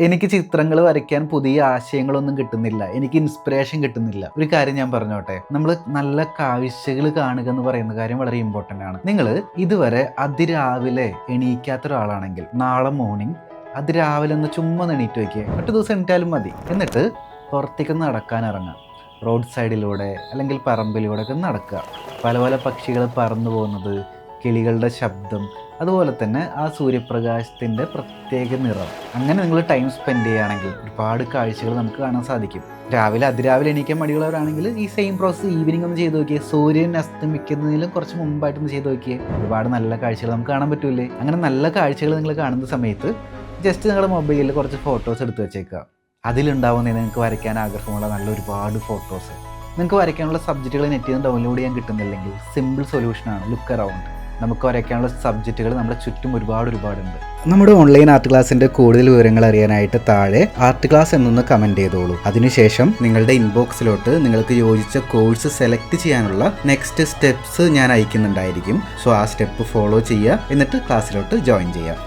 എനിക്ക് ചിത്രങ്ങൾ വരയ്ക്കാൻ പുതിയ ആശയങ്ങളൊന്നും കിട്ടുന്നില്ല. എനിക്ക് ഇൻസ്പിറേഷൻ കിട്ടുന്നില്ല. ഒരു കാര്യം ഞാൻ പറഞ്ഞോട്ടെ, നമ്മൾ നല്ല കാഴ്ചകൾ കാണുക എന്ന് പറയുന്ന കാര്യം വളരെ ഇമ്പോർട്ടൻ്റ് ആണ്. നിങ്ങൾ ഇതുവരെ അതിരാവിലെ എണീക്കാത്ത ഒരാളാണെങ്കിൽ നാളെ മോർണിംഗ് അതിരാവിലെ ഒന്ന് ചുമ്മാ എണീറ്റ് വയ്ക്കുക. ഒറ്റ ദിവസം എണീറ്റാലും മതി. എന്നിട്ട് പുറത്തേക്ക് നടക്കാൻ ഇറങ്ങാം. റോഡ് സൈഡിലൂടെ അല്ലെങ്കിൽ പറമ്പിലൂടെ ഒക്കെ നടക്കുക. പല പല പക്ഷികൾ പറന്നു പോകുന്നത്, കിളികളുടെ ശബ്ദം, അതുപോലെ തന്നെ ആ സൂര്യപ്രകാശത്തിൻ്റെ പ്രത്യേക നിറം. അങ്ങനെ നിങ്ങൾ ടൈം സ്പെൻഡ് ചെയ്യുകയാണെങ്കിൽ ഒരുപാട് കാഴ്ചകൾ നമുക്ക് കാണാൻ സാധിക്കും. അതിരാവിലെ എണീക്കാൻ മടിയുള്ളവരാണെങ്കിൽ ഈ സെയിം പ്രോസസ്സ് ഈവനിങ് ഒന്ന് ചെയ്ത് നോക്കിയേ. സൂര്യൻ അസ്തമിക്കുന്നതിലും കുറച്ച് മുമ്പായിട്ടൊന്ന് ചെയ്ത് നോക്കിയേ. ഒരുപാട് നല്ല കാഴ്ചകൾ നമുക്ക് കാണാൻ പറ്റൂലേ. അങ്ങനെ നല്ല കാഴ്ചകൾ നിങ്ങൾ കാണുന്ന സമയത്ത് ജസ്റ്റ് നിങ്ങളുടെ മൊബൈലിൽ കുറച്ച് ഫോട്ടോസ് എടുത്ത് വെച്ചേക്കുക. അതിലുണ്ടാവുന്ന നിങ്ങൾക്ക് വരയ്ക്കാൻ ആഗ്രഹമുള്ള നല്ല ഒരുപാട് ഫോട്ടോസ്. നിങ്ങൾക്ക് വരയ്ക്കാനുള്ള സബ്ജക്റ്റുകൾ നെറ്റിൽ നിന്ന് ഡൗൺലോഡ് ചെയ്യാൻ കിട്ടുന്നില്ലെങ്കിൽ സിമ്പിൾ സൊല്യൂഷനാണ് ലുക്ക് അറൗണ്ട്. നമുക്ക് വരയ്ക്കാനുള്ള സബ്ജക്റ്റുകൾ നമ്മുടെ ചുറ്റും ഒരുപാടുണ്ട്. നമ്മുടെ ഓൺലൈൻ ആർട്ട് ക്ലാസ്സിൻ്റെ കൂടുതൽ വിവരങ്ങൾ അറിയാനായിട്ട് താഴെ ആർട്ട് ക്ലാസ് എന്നൊന്ന് കമൻറ്റ് ചെയ്തോളൂ. അതിനുശേഷം നിങ്ങളുടെ ഇൻബോക്സിലോട്ട് നിങ്ങൾക്ക് യോജിച്ച കോഴ്സ് സെലക്ട് ചെയ്യാനുള്ള നെക്സ്റ്റ് സ്റ്റെപ്സ് ഞാൻ അയക്കുന്നുണ്ടായിരിക്കും. സോ ആ സ്റ്റെപ്പ് ഫോളോ ചെയ്യുക, എന്നിട്ട് ക്ലാസ്സിലോട്ട് ജോയിൻ ചെയ്യുക.